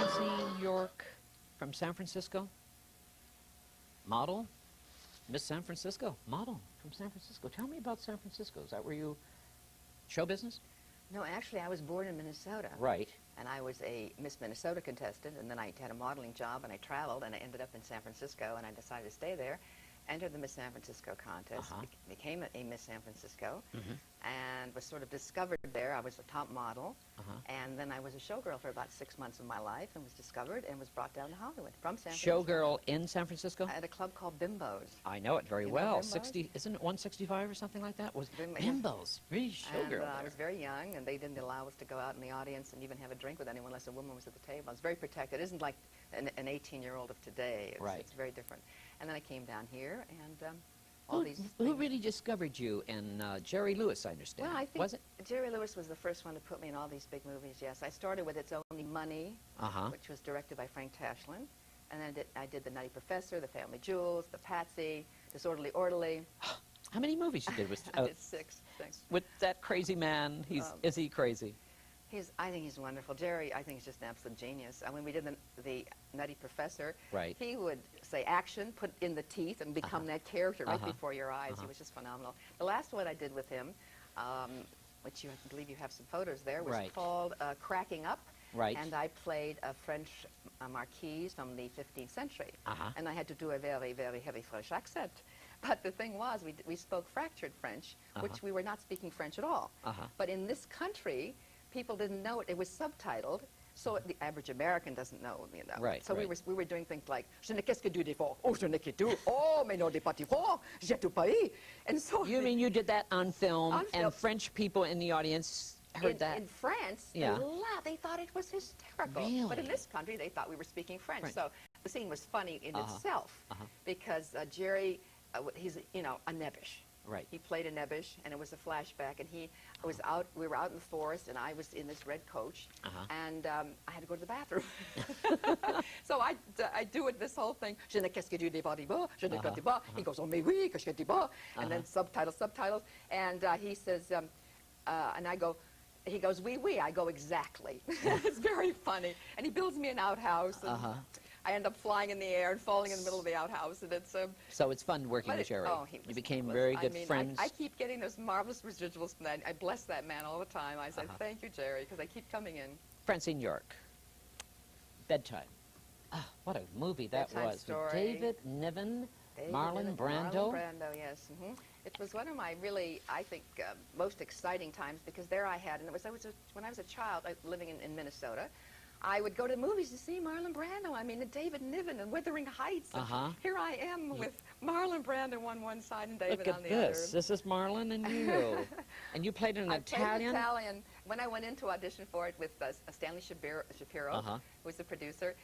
Francine York from San Francisco? Model? Miss San Francisco? Model from San Francisco. Tell me about San Francisco. Is that where you... show business? No, actually, I was born in Minnesota. Right. And I was a Miss Minnesota contestant, and then I had a modeling job, and I traveled, and I ended up in San Francisco, and I decided to stay there, entered the Miss San Francisco contest, became a Miss San Francisco, and was sort of discovered there. I was a top model, and then I was a showgirl for about 6 months of my life, and was discovered and was brought down to Hollywood from San Francisco. Showgirl in San Francisco? At a club called Bimbo's. I know it very You know well. Bimbo's? 60, isn't it 165 or something like that? Was Bimbo's. Bimbo's. Really showgirl. And I was very young, and they didn't allow us to go out in the audience and even have a drink with anyone unless a woman was at the table. I was very protected. It isn't like an 18-year-old of today. It's very different. And then I came down here, and all these Who things. really discovered you? And Jerry Lewis, I understand. Well, I think was it? Jerry Lewis was the first one to put me in all these big movies, yes. I started with It's Only Money, which was directed by Frank Tashlin. And then I did The Nutty Professor, The Family Jewels, The Patsy, Disorderly Orderly. How many movies you did with I did six. with that crazy man? Is he crazy? I think he's wonderful. Jerry, I think, is just an absolute genius. When we did the Nutty Professor, he would say action, put in the teeth, and become that character right before your eyes. He was just phenomenal. The last one I did with him, which I believe you have some photos there, was called Cracking Up. And I played a French marquise from the 15th century. And I had to do a very, very heavy French accent. But the thing was, we spoke fractured French, which we were not speaking French at all. But in this country, people didn't know it. It was subtitled, so the average American doesn't know, you know. So we were doing things like, je ne qu'est-ce que du défaut, oh, je ne qu'est tu, oh, mais non des pas j'ai tout pays. And so... You mean you did that on film, and French people in the audience heard that? In France, they laughed. They thought it was hysterical. Really? But in this country, they thought we were speaking French. So the scene was funny in itself, because Jerry, he's, you know, a nebbish. He played a nebbish, and it was a flashback, and we were out in the forest, and I was in this red coach, and I had to go to the bathroom. So I do this whole thing, je ne qu'est-ce que tu dis pas, je ne qu'est-ce pas. He goes, oh, mais oui, qu'est-ce que tu dis pas, and then subtitles, and he says, and I go, he goes, oui, oui, I go, exactly. It's very funny, and he builds me an outhouse, and I end up flying in the air and falling in the middle of the outhouse, and it's... so it's fun working with Jerry. You became very good friends. I keep getting those marvelous residuals from that. I bless that man all the time. I said, thank you, Jerry, because I keep coming in. Francine York, Bedtime. What a movie that was. With David Niven, Marlon Brando. Marlon Brando, yes. It was one of my really, I think, most exciting times, because there I had, and it was, when I was a child living in Minnesota, I would go to movies to see Marlon Brando. I mean, David Niven and Wuthering Heights. Here I am with Marlon Brando on one side and David on the other. Look at this. This is Marlon and you. And you played an Italian? I played Italian. When I went in to audition for it with Stanley Shapiro, who was the producer,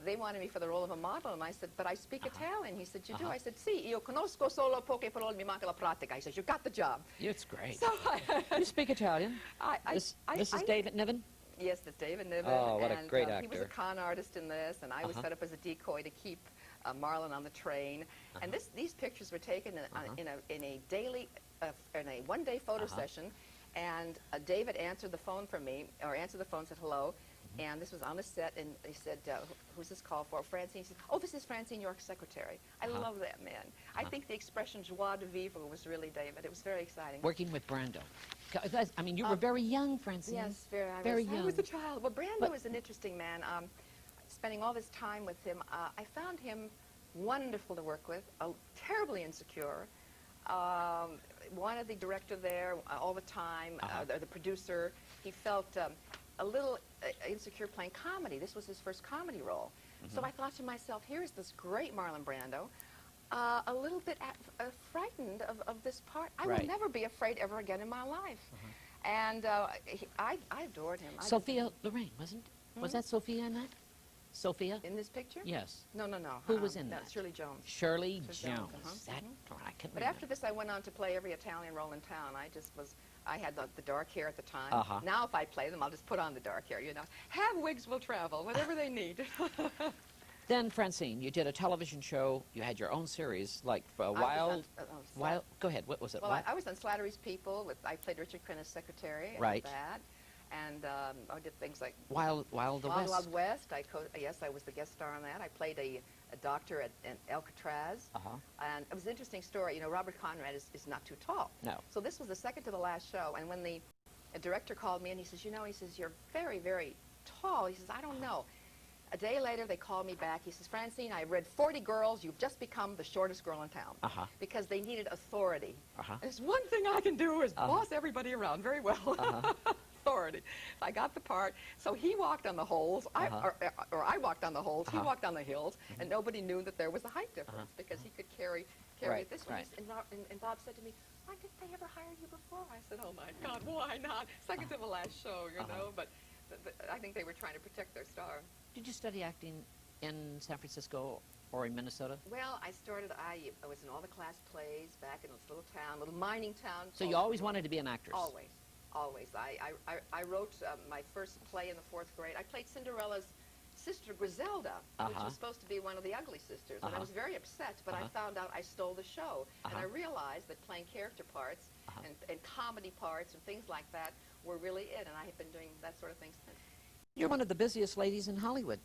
they wanted me for the role of a model, and I said, but I speak Italian. He said, you do? I said, sì, io conosco solo poche parole, mi manca la pratica. He says, you got the job. It's great. So you speak Italian? This is David Niven? Yes, that's David Niven. Oh, what a great actor. He was a con artist in this, and I was set up as a decoy to keep Marlon on the train. And these pictures were taken in a one-day photo session, and David answered the phone for me, or answered the phone, said hello, and this was on the set, and he said, who's this call for? Francine. He said, oh, this is Francine York's secretary. I love that man. I think the expression joie de vivre was really David. It was very exciting. Working with Brando. I mean, you were very young, Francine. Yes, very young. I was a child. Well, Brando is an interesting man. Spending all this time with him, I found him wonderful to work with, terribly insecure. Wanted the director there all the time, the producer. He felt a little insecure playing comedy. This was his first comedy role. So I thought to myself, here's this great Marlon Brando, a little bit frightened of this part. I will never be afraid ever again in my life. And I adored him. Sophia Loren, wasn't it? Was that Sophia in that? Sophia? In this picture? Yes. No. Who was in that? Shirley Jones. Shirley Jones. But after this, I went on to play every Italian role in town. I had the dark hair at the time. Now if I play them, I'll just put on the dark hair, you know. Have wigs will travel, whatever they need. Then, Francine, you did a television show. You had your own series, like Wild. Go ahead. What was it? Well, I was on Slattery's People. I played Richard Crenna's secretary. Right. That. And I did things like Wild Wild West. Wild West. Yes, I was the guest star on that. I played a doctor at Alcatraz. And it was an interesting story. You know, Robert Conrad is not too tall. No. So this was the second to the last show. And when the director called me and he says, you know, he says, you're very, very tall. He says, I don't know. A day later, they called me back. He says, Francine, I read 40 girls. You've just become the shortest girl in town. Because they needed authority. There's one thing I can do is boss everybody around very well. Authority. I got the part. So he walked on the holes, or I walked on the holes, he walked on the hills, and nobody knew that there was a height difference because he could carry it this way. And Bob said to me, why didn't they ever hire you before? I said, oh my God, why not? Second to the last show, you know, but I think they were trying to protect their star. Did you study acting in San Francisco or in Minnesota? Well, I was in all the class plays back in this little town, little mining town. So you always wanted to be an actress? Always. Always. I wrote my first play in the 4th grade. I played Cinderella's sister, Griselda, which was supposed to be one of the ugly sisters. And I was very upset, but I found out I stole the show. And I realized that playing character parts and comedy parts and things like that were really it. And I have been doing that sort of thing since. You're one of the busiest ladies in Hollywood.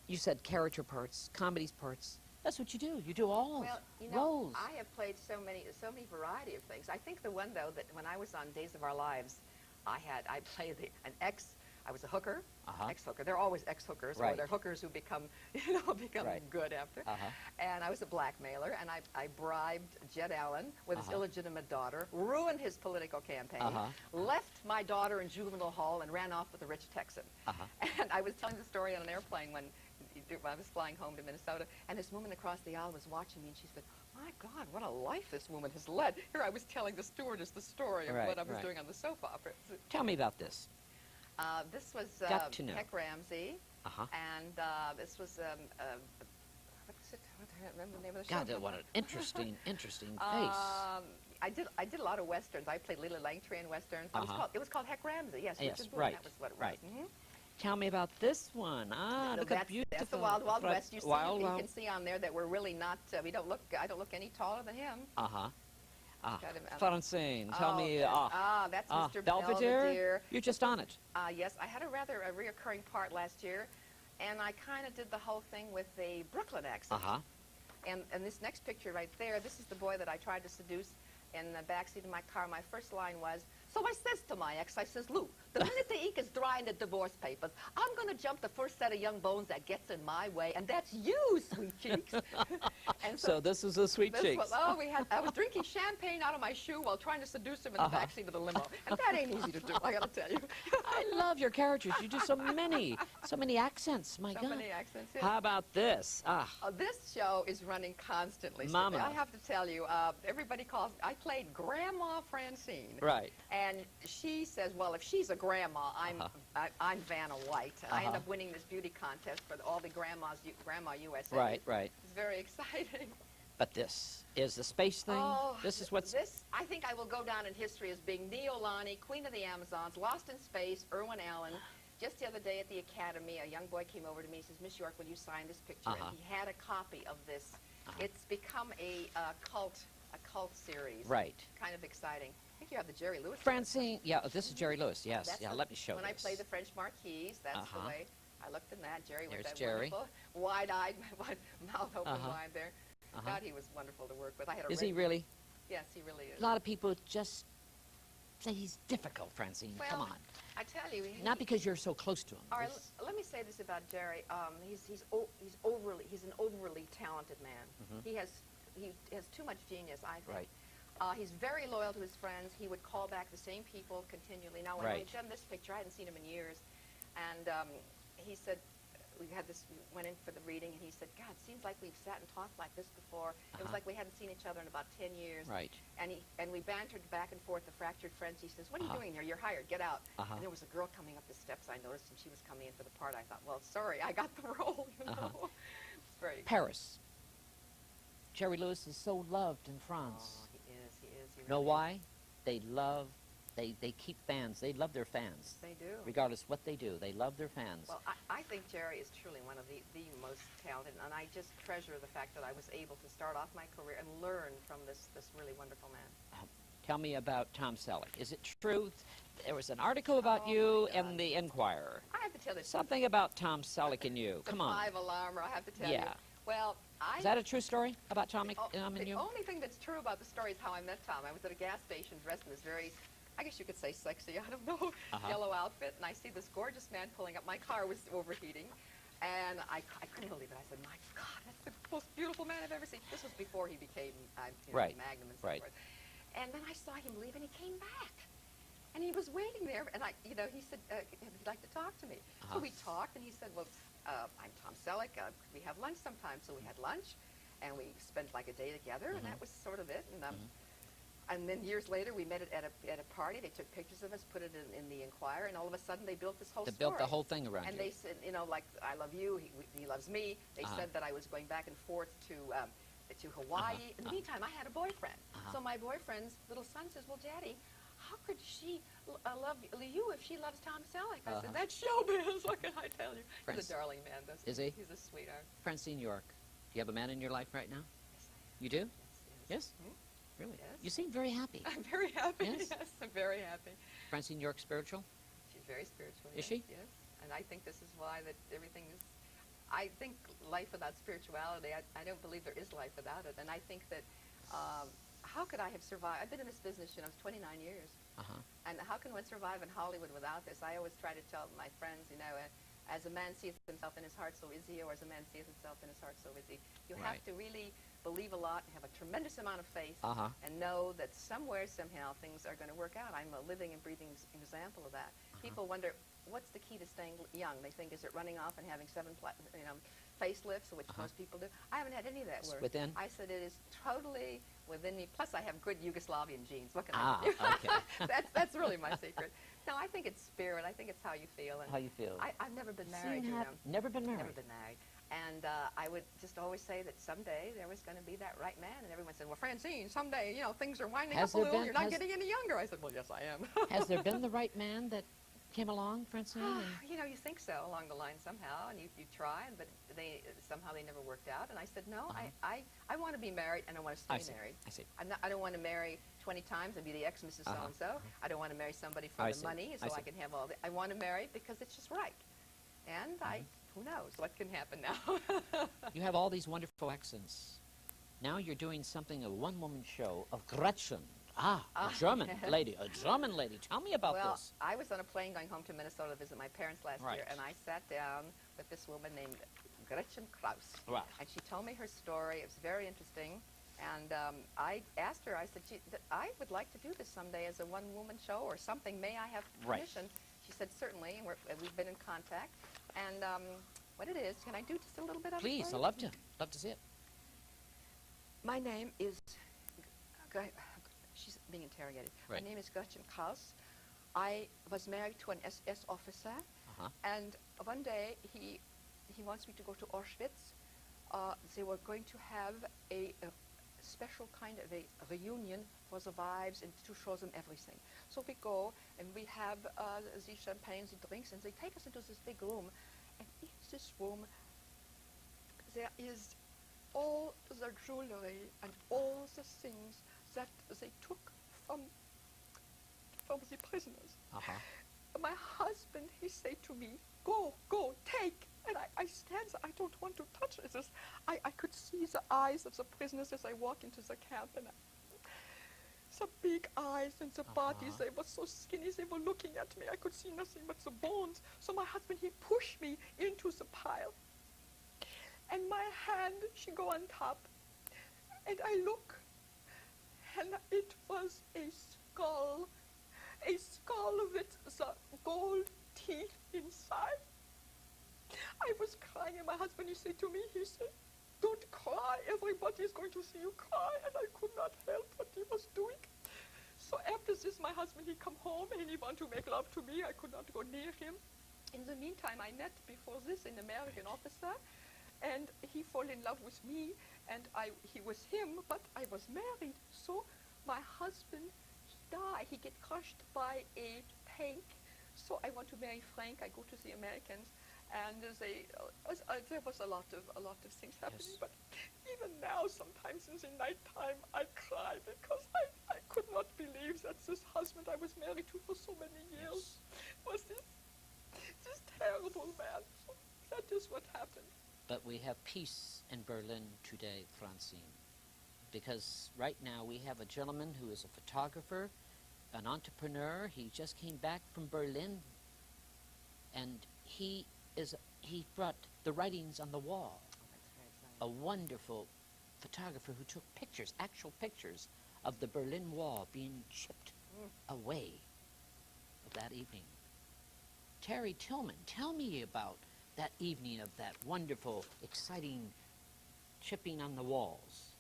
You said character parts, comedy parts. That's what you do. You do all roles. I have played so many variety of things. I think the one, though, that when I was on Days of Our Lives, I played I was a hooker, ex-hooker. They're always ex-hookers, or they're hookers who become good after. And I was a blackmailer, and I bribed Jed Allen with his illegitimate daughter, ruined his political campaign, left my daughter in juvenile hall, and ran off with a rich Texan. And I was telling the story on an airplane when I was flying home to Minnesota, and this woman across the aisle was watching me, and she said, my God, what a life this woman has led. Here I was telling the stewardess the story of what I was doing on the soap opera. Tell me about this. This was Heck Ramsey, and this was, I can't remember the name of the show. God, what an interesting face. I did a lot of westerns. I played Leela Langtry in westerns. It was called Heck Ramsey, yes. Yes, Richard Boone, that was what it was. Tell me about this one. Look how beautiful. That's the Wild Wild West. You can see on there that we're really not, I don't look any taller than him. Francine, tell me. That's Mr. Belvedere. You're just on it. Yes, I had a reoccurring part last year, and I kind of did the whole thing with a Brooklyn accent. And this next picture right there, this is the boy that I tried to seduce in the backseat of my car. My first line was, so I says to my ex, I says, Lou, the minute the ink is dry in the divorce papers, I'm going to jump the first set of young bones that gets in my way, and that's you, sweet cheeks. And so this is a sweet cheeks. I was drinking champagne out of my shoe while trying to seduce him in the backseat of the limo, and that ain't easy to do, I got to tell you. I love your characters. You do so many accents. My God. So many accents. Yeah. How about this? This show is running constantly. Mama. I have to tell you, everybody calls. I played Grandma Francine. Right. And she says, well, if she's a grandma, I'm Vanna White. And I end up winning this beauty contest for all the grandmas, Grandma USA. Right. It's very exciting. But this is the space thing. This is what's. This, I think I will go down in history as being Neolani, Queen of the Amazons, Lost in Space, Irwin Allen. Just the other day at the Academy, a young boy came over to me and says, Miss York, will you sign this picture? And he had a copy of this. It's become a cult series. Right. Kind of exciting. I think you have the Jerry Lewis. Francine, this is Jerry Lewis, yes. Let me show when this. I play the French Marquise, that's the way I looked in that. Jerry There's with that Jerry. wonderful wide-eyed, mouth open wide there. God, he was wonderful to work with. Is he really? Yes, he really is. A lot of people just say he's difficult, Francine. Well, come on. I tell you. Not because you're so close to him. All right, let me say this about Jerry. He's an overly talented man. He has too much genius, I think. Right. He's very loyal to his friends. He would call back the same people continually. Now, when I had done this picture, I hadn't seen him in years, and he said, we went in for the reading, and he said, God, it seems like we've sat and talked like this before. It was like we hadn't seen each other in about 10 years. Right. And we bantered back and forth, the fractured friends. He says, what are you doing here? You're hired. Get out. And there was a girl coming up the steps, I noticed, and she was coming in for the part. I thought, well, sorry, I got the role, you know. It's very Paris. Jerry Lewis is so loved in France. He is. He really Know why? They keep fans. They love their fans. They do. Regardless what they do, they love their fans. Well, I think Jerry is truly one of the most talented, and I just treasure the fact that I was able to start off my career and learn from this really wonderful man. Tell me about Tom Selleck. Is it true? There was an article about you in the Enquirer. I have to tell you. Something about Tom Selleck and you. Come on. The 5-alarmer, I have to tell you. Well, Is that a true story about Tom and you? The only thing that's true about the story is how I met Tom. I was at a gas station dressed in this very, I guess you could say sexy, I don't know, yellow outfit, and I see this gorgeous man pulling up. My car was overheating, and I couldn't believe it. I said, my God, that's the most beautiful man I've ever seen. This was before he became Magnum and so forth. And then I saw him leave, and he came back. And he was waiting there, and he said he'd like to talk to me. So we talked, and he said, well, I'm Tom Selleck. Could we have lunch sometime? So we had lunch, and we spent like a day together, and that was sort of it. And then years later, we met at a party. They took pictures of us, put it in the Enquirer, and all of a sudden, they built this whole story. They built the whole thing around you. And they said, like, I love you, he loves me. They said that I was going back and forth to Hawaii. In the meantime, I had a boyfriend. So my boyfriend's little son says, well, Daddy, how could she love you if she loves Tom Selleck? I said, that's showbiz. What can I tell you? He's a darling man. Is he? He's a sweetheart. Francine York, do you have a man in your life right now? Yes. You do? Yes. Really? Yes. You seem very happy. I'm very happy. Yes? Yes, I'm very happy. Francine York spiritual? She's very spiritual. Is she? Yes. And I think this is why that everything is, I think life without spirituality, I don't believe there is life without it. And I think that, how could I have survived? I've been in this business, 29 years. And how can one survive in Hollywood without this? I always try to tell my friends, as a man seeth himself in his heart, so is he, or as a man seeth himself in his heart, so is he. You have to really believe a lot, have a tremendous amount of faith, and know that somewhere, somehow, things are going to work out. I'm a living and breathing example of that. People wonder, what's the key to staying young? They think, is it running off and having 7 facelifts, which most people do? I haven't had any of that work. Within? I said it is totally within me. Plus, I have good Yugoslavian genes. What can I do? Okay. That's really my secret. No, I think it's spirit. I think it's how you feel. And how you feel. I've never been married. Never been married. Never been married. And I would just always say that someday there was going to be that right man. And everyone said, well, Francine, someday, things are winding up a little. You're not getting any younger. I said, well, yes, I am. Has there been the right man that came along, Francine? You think so along the line somehow, and you try, but somehow they never worked out. And I said, no, I want to be married, and I want to stay married. I see. I don't want to marry 20 times and be the ex-Mrs. So-and-so. I don't want to marry somebody for the money so I can have all the... I want to marry because it's just right. And who knows what can happen now. You have all these wonderful accents. Now you're doing something, a one-woman show of Gretchen. A German lady, a German lady. Tell me about this. Well, I was on a plane going home to Minnesota to visit my parents last year, and I sat down with this woman named Gretchen Kraus. Right. And she told me her story. It was very interesting. And I asked her, I said, I would like to do this someday as a one-woman show or something. May I have permission? She said, certainly. And we've been in contact. And what it is, can I do just a little bit of it? Please, I'd love to. Love to see it. My name is... She's being interrogated. Right. My name is Gretchen Kraus. I was married to an SS officer, and one day he wants me to go to Auschwitz. They were going to have a special kind of a reunion for the wives and to show them everything. So we go and we have the champagne, the drinks, and they take us into this big room. And in this room, there is all the jewelry and all the things that they took from the prisoners. My husband, he said to me, go, take. And I stand there, I don't want to touch it. I could see the eyes of the prisoners as I walk into the camp, and the big eyes and the bodies, they were so skinny, they were looking at me. I could see nothing but the bones. So my husband, he pushed me into the pile. And my hand, she go on top. And I look, and it was a skull with the gold teeth inside. I was crying, and my husband, he said to me, he said, don't cry, everybody is going to see you cry, and I could not help what he was doing. So after this, my husband, he come home, and he wanted to make love to me. I could not go near him. In the meantime, I met before this an American officer, and he fell in love with me, and he was him, but I was married. So my husband, he died. He get crushed by a tank. So I want to marry Frank. I go to the Americans, and there was a lot of things happening. But even now, sometimes in the nighttime, I cry because I could not believe that this husband I was married to for so many years was this terrible man. So that is what happened. But we have peace in Berlin today, Francine, because right now we have a gentleman who is a photographer, an entrepreneur. He just came back from Berlin, and he brought the writings on the wall. A wonderful photographer who took pictures, actual pictures, of the Berlin Wall being chipped away of that evening. Terry Tillman, tell me about that evening of that wonderful, exciting chipping on the walls.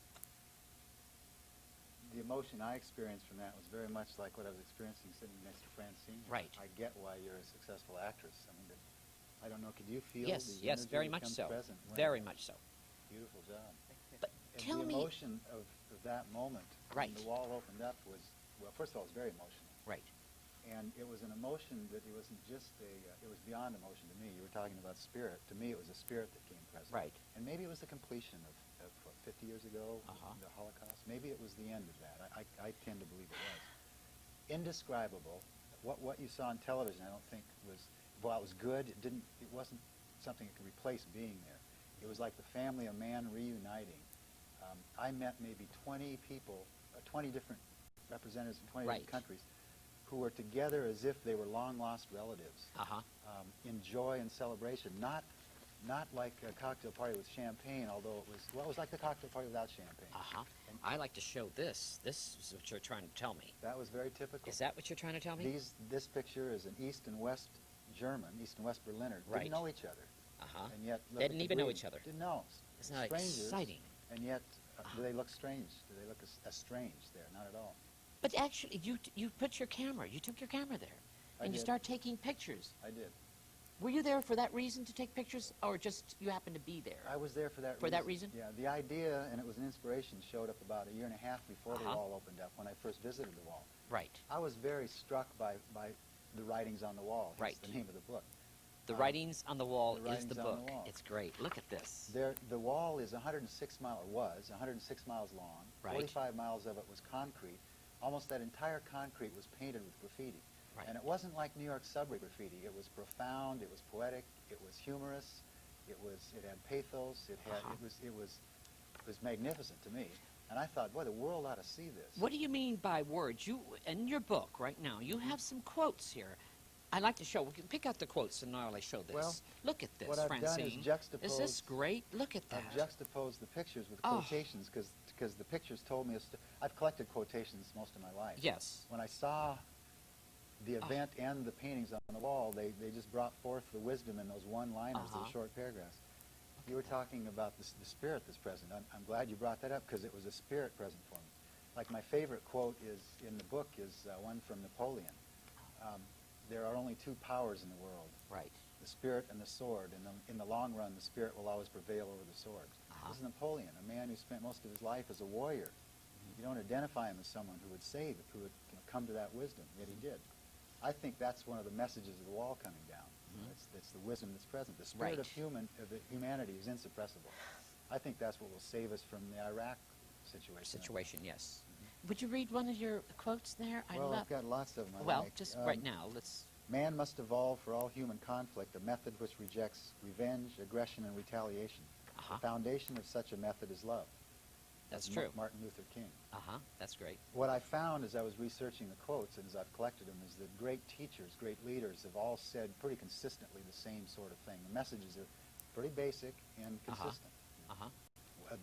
The emotion I experienced from that was very much like what I was experiencing sitting next to Francine. Right. I get why you're a successful actress. I mean, I don't know, could you feel Yes, the yes, energy very that much comes so. present when- Very much so. Beautiful job. But And tell the me... emotion of that moment Right. when the wall opened up was, well, first of all, it was very emotional. Right. And it was an emotion that it wasn't just it was beyond emotion to me. You were talking about spirit. To me, it was a spirit that came present. Right. And maybe it was the completion of what, 50 years ago, the Holocaust. Maybe it was the end of that. I tend to believe it was. Indescribable. What you saw on television, I don't think was, while it was good, it wasn't something that could replace being there. It was like the family of man reuniting. I met maybe 20 people, 20 different representatives from 20 different countries, who were together as if they were long-lost relatives, in joy and celebration. Not like a cocktail party with champagne, although it was like the cocktail party without champagne. I like to show this. This is what you're trying to tell me. That was very typical. Is that what you're trying to tell me? This picture is an East and West German, East and West Berliner. Didn't know each other. And yet, they didn't even know each other. Didn't know. Isn't that strangers, exciting? And yet, do they look strange? Do they look estranged there? Not at all. But actually, you put your camera, you took your camera there, and you start taking pictures. I did. Were you there for that reason, to take pictures, or just you happened to be there? I was there for that reason. For that reason? Yeah, the idea, and it was an inspiration, showed up about a year and a half before the wall opened up, when I first visited the wall. Right. I was very struck by the writings on the wall. That's the name of the book. The writings on the wall is the book. It's great. Look at this. The wall is 106 miles long. Right. 45 miles of it was concrete. Almost that entire concrete was painted with graffiti. Right. And it wasn't like New York subway graffiti. It was profound, it was poetic, it was humorous, it had pathos, it was magnificent to me. And I thought, boy, the world ought to see this. What do you mean by words? You, in your book right now, you have some quotes here. I'd like to show. We can pick out the quotes and now I show this. Well, look at this, what I've Francine. done is juxtapose. Is this great? Look at that. I've juxtaposed the pictures with quotations because the pictures told me I've collected quotations most of my life. Yes. When I saw the event and the paintings on the wall, they just brought forth the wisdom in those one-liners, those short paragraphs. You were talking about the spirit that's present. I'm glad you brought that up because it was a spirit present for me. Like my favorite quote is in the book is one from Napoleon. There are only two powers in the world. Right. The spirit and the sword. And in the long run, the spirit will always prevail over the sword. This is Napoleon, a man who spent most of his life as a warrior. You don't identify him as someone who would save, who would come to that wisdom, yet he did. I think that's one of the messages of the wall coming down. It's the wisdom that's present. The spirit of humanity is insuppressible. I think that's what will save us from the Iraq situation. Yes. Would you read one of your quotes there? I've got lots of them. Just right now, let's... Man must evolve for all human conflict a method which rejects revenge, aggression, and retaliation. The foundation of such a method is love. That's true. Martin Luther King. That's great. What I found as I was researching the quotes and as I've collected them is that great teachers, great leaders have all said pretty consistently the same sort of thing. The messages are pretty basic and consistent.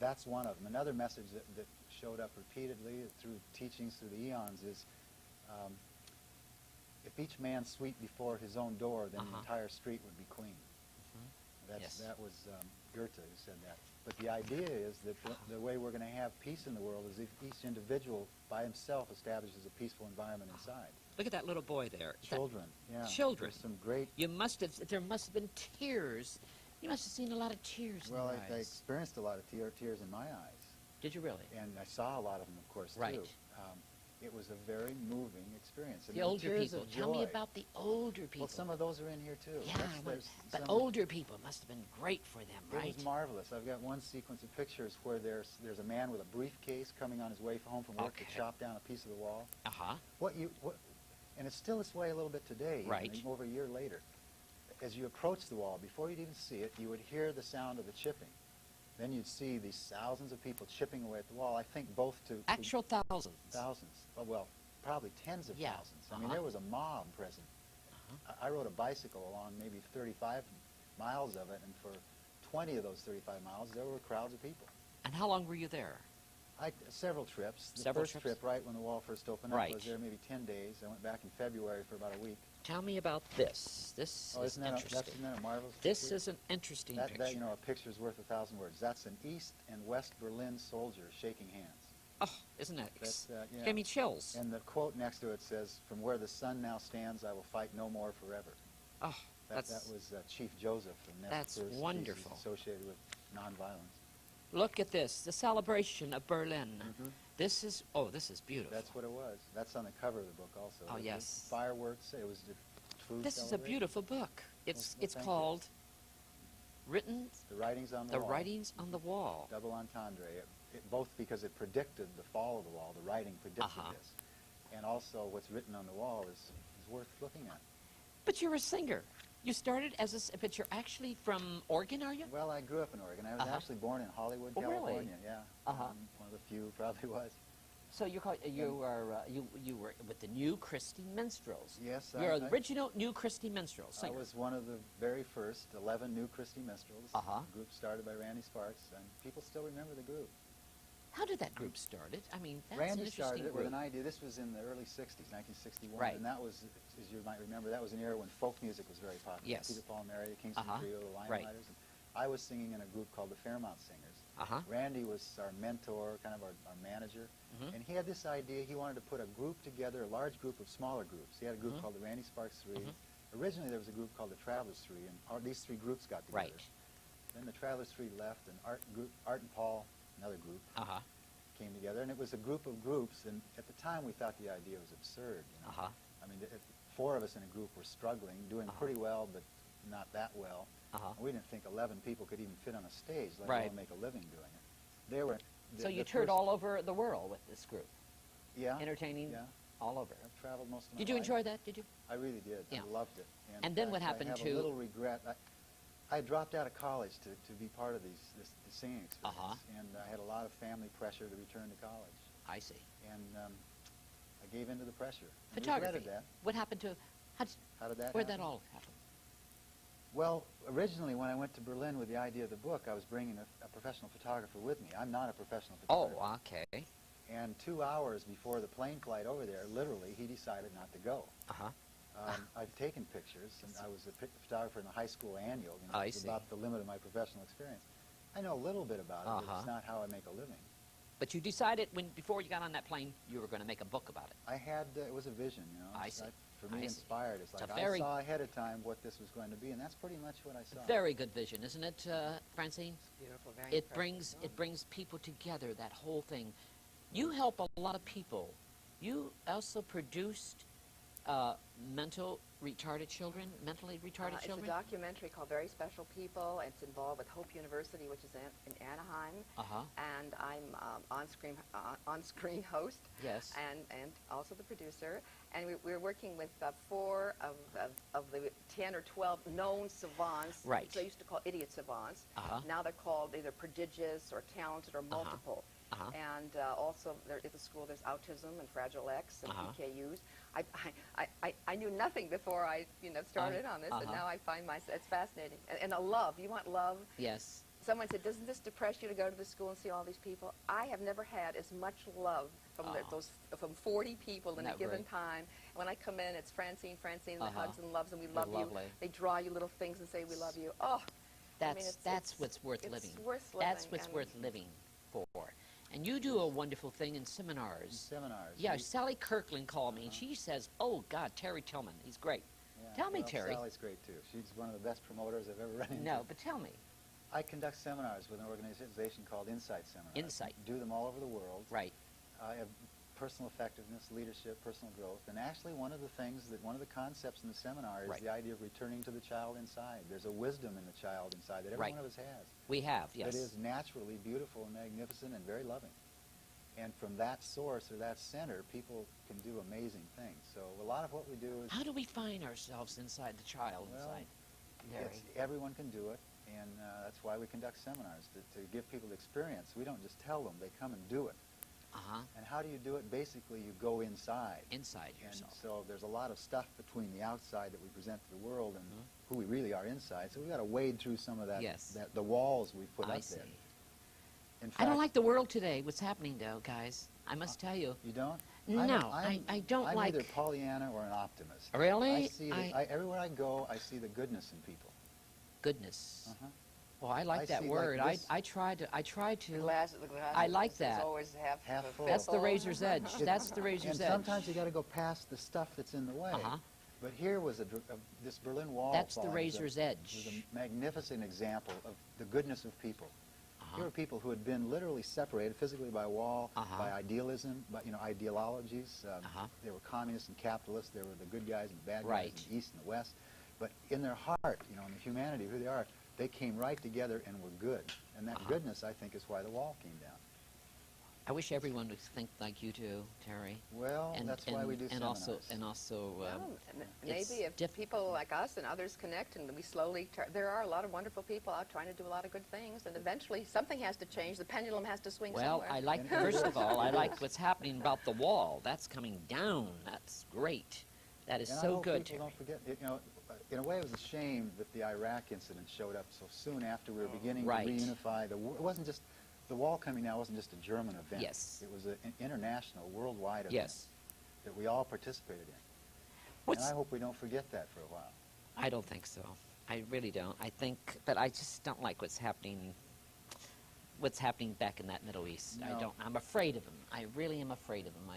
That's one of them. Another message that showed up repeatedly through teachings through the eons is if each man sweep before his own door, then the entire street would be clean. That was Goethe who said that. But the idea is that the way we're going to have peace in the world is if each individual by himself establishes a peaceful environment inside. Look at that little boy there. Children, yeah. Children. There's some great... There must have been tears. You must have seen a lot of tears in their eyes. I experienced a lot of tears in my eyes. Did you really? And I saw a lot of them, of course, too. it was a very moving experience. The older people. Tell me about the older people. Well, some of those are in here too. Yeah, but older people must have been great for them, right? It was marvelous. I've got one sequence of pictures where there's a man with a briefcase coming on his way home from work to chop down a piece of the wall. And it's still this way a little bit today, even over a year later. As you approach the wall, before you'd even see it, you would hear the sound of the chipping. Then you'd see these thousands of people chipping away at the wall. I think both to... Actual thousands. Thousands. Well, probably tens of thousands. I mean, there was a mob present. I rode a bicycle along maybe 35 miles of it, and for 20 of those 35 miles, there were crowds of people. And how long were you there? Several trips. The first trip, right when the wall first opened up, I was there maybe 10 days. I went back in February for about a week. Tell me about this. This is interesting. Isn't that a marvelous This picture? is an interesting picture. That, you know, a picture's worth 1,000 words. That's an East and West Berlin soldier shaking hands. Oh, isn't that? Yeah. Gave me chills. And the quote next to it says, "From where the sun now stands, I will fight no more forever." Oh, that was Chief Joseph. And that's wonderful. Associated with nonviolence. Look at this, the celebration of Berlin. This is beautiful. That's what it was. That's on the cover of the book also. Oh, yes. Fireworks. It was the food This is a beautiful book. It's called Written... The Writings on the Wall. The Writings on the Wall. Double entendre. Both because it predicted the fall of the wall. The writing predicted this. And also what's written on the wall is worth looking at. But you're a singer. You started as a... But you're actually from Oregon, are you? Well, I grew up in Oregon. I was actually born in Hollywood, California. Really? Yeah. One of the few probably was. So you were with the New Christy Minstrels. Yes. You're the original New Christy Minstrels singer. I was one of the very first 11 New Christy Minstrels. A group started by Randy Sparks, and people still remember the group. How did that group start? I mean, that's Randy an interesting started it group. with an idea. This was in the early 60s, 1961. Right. And that was, as you might remember, that was an era when folk music was very popular. Yes. Peter, Paul, and Mary, the Kingston Trio, the Linelighters. And I was singing in a group called the Fairmount Singers. Randy was our mentor, kind of our manager. And he had this idea. He wanted to put a group together, a large group of smaller groups. He had a group called the Randy Sparks Three. Originally, there was a group called the Travelers Three, and these three groups got together. Then the Travelers Three left, and Art and Paul, another group, came together. And it was a group of groups, and at the time, we thought the idea was absurd. You know? I mean, 4 of us in a group were struggling, doing pretty well, but not that well. We didn't think 11 people could even fit on a stage, let alone make a living doing it. They were... So you toured all over the world with this group? Yeah. Entertaining all over? I've traveled most of my life. Did you enjoy that? Did you? I really did. I loved it. And then what happened I have a little regret. I dropped out of college to be part of this singing experience. And I had a lot of family pressure to return to college. I see. And I gave in to the pressure. Photography. I regretted that. What happened to... How did that Where'd happen? that all happen? Well, originally when I went to Berlin with the idea of the book, I was bringing a professional photographer with me. I'm not a professional photographer. Oh, okay. And 2 hours before the plane flight over there, literally, he decided not to go. I've taken pictures, and I was a photographer in the high school annual. You know, it was about the limit of my professional experience. I know a little bit about it, but it's not how I make a living. But you decided before you got on that plane, you were going to make a book about it. I had, it was a vision, you know. I see. For me, inspired. It's like I saw ahead of time what this was going to be, and that's pretty much what I saw. Very good vision, isn't it, Francine? It's beautiful, very impressive. It brings people together, that whole thing. You help a lot of people. You also produced mentally retarded children? It's a documentary called Very Special People. It's involved with Hope University, which is in Anaheim. And I'm on-screen host. Yes. And also the producer. And we're working with 4 of the 10 or 12 known savants. Right. So they used to call idiot savants. Now they're called either prodigious or talented or multiple. And also at the school there's autism and Fragile X and PKUs. I knew nothing before I started on this, and now I find it's fascinating. And a love. You want love? Yes. Someone said, doesn't this depress you to go to the school and see all these people? I have never had as much love from 40 people in a given time. When I come in, it's Francine, and the hugs and loves, and we love you. They draw you little things and say, we love you. Oh, that's what's worth living. It's worth living. That's what's worth living for. And you do a wonderful thing in seminars. Yeah, Sally Kirkland called me, and she says, oh, God, Terry Tillman, he's great. Yeah, tell me, Terry. Sally's great, too. She's one of the best promoters I've ever run into. No, but tell me. I conduct seminars with an organization called Insight Seminars. Insight. Do them all over the world. Right. I have personal effectiveness, leadership, personal growth. And actually one of the concepts in the seminar is the idea of returning to the child inside. There's a wisdom in the child inside that every one of us has. We have, yes. That is naturally beautiful and magnificent and very loving. And from that source or that center, people can do amazing things. So a lot of what we do is... How do we find ourselves inside the child inside? Everyone can do it, and that's why we conduct seminars, to give people the experience. We don't just tell them, they come and do it. And how do you do it? Basically, you go inside. Inside yourself. And so there's a lot of stuff between the outside that we present to the world and who we really are inside. So we've got to wade through some of that, the walls we put up there. In fact, I don't like the world today, what's happening, though, guys. I must tell you. You don't? No, I don't I'm like... either Pollyanna or an optimist. Really? I see everywhere I go, I see the goodness in people. Goodness. Well, I like that word. Like I try to. The glass I like that. Always half full. That's the razor's edge. That's the razor's edge. And sometimes you got to go past the stuff that's in the way. But here was this Berlin Wall. That's the razor's edge. Was a magnificent example of the goodness of people. Here were people who had been literally separated physically by a wall, by idealism, by ideologies. They were communists and capitalists. They were the good guys and the bad guys in the East and the West. But in their heart, in the humanity of who they are, they came right together and were good. And that goodness, I think, is why the wall came down. I wish everyone would think like you do, Terry. Well, that's why we do seminars. Maybe if people like us and others connect and we slowly, there are a lot of wonderful people out trying to do a lot of good things, and eventually something has to change. The pendulum has to swing somewhere. I like, first of all, I like what's happening about the wall. That's coming down. That's great. That is so good, Terry. Don't forget, in a way, it was a shame that the Iraq incident showed up so soon after we were beginning to reunify. It wasn't just... The wall coming down wasn't just a German event. Yes. It was an international, worldwide event that we all participated in. And I hope we don't forget that for a while. I don't think so. I really don't. I think, but I just don't like what's happening back in that Middle East. No. I'm afraid of them. I really am afraid of them.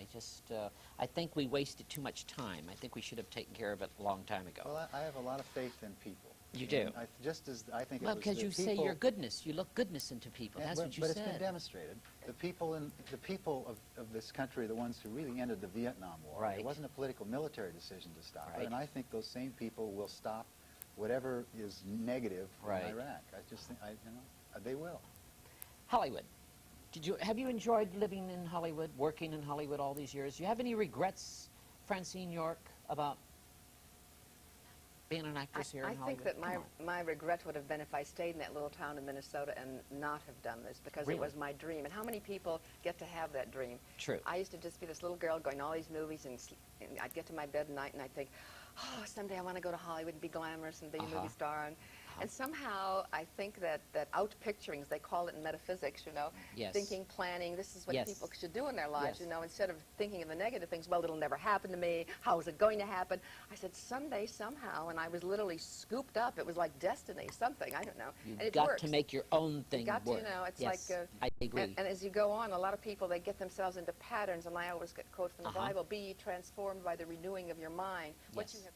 I think we wasted too much time. I think we should have taken care of it a long time ago. Well, I have a lot of faith in people. You do? Just as I think well, it was because you say your goodness. You look goodness into people. That's what you said. But it's been demonstrated. The people of this country are the ones who really ended the Vietnam War. Right. It wasn't a political military decision to stop it. And I think those same people will stop whatever is negative in Iraq. I just think, they will. Hollywood. Have you enjoyed living in Hollywood, working in Hollywood all these years? Do you have any regrets, Francine York, about being an actress here in Hollywood? I think that my regret would have been if I stayed in that little town in Minnesota and not have done this, because it was my dream. And how many people get to have that dream? True. I used to just be this little girl going to all these movies, and I'd get to my bed at night and I'd think, oh, someday I want to go to Hollywood and be glamorous and be a movie star. And somehow I think that out-picturing, as they call it in metaphysics, thinking, planning, this is what people should do in their lives, instead of thinking of the negative things, well, it'll never happen to me, how is it going to happen? I said, someday, somehow, and I was literally scooped up. It was like destiny, something, I don't know. You've and it got works. to make your own thing work. You got to, it's like... I agree. And as you go on, a lot of people, they get themselves into patterns, and I always get quotes from the Bible, be ye transformed by the renewing of your mind. What you have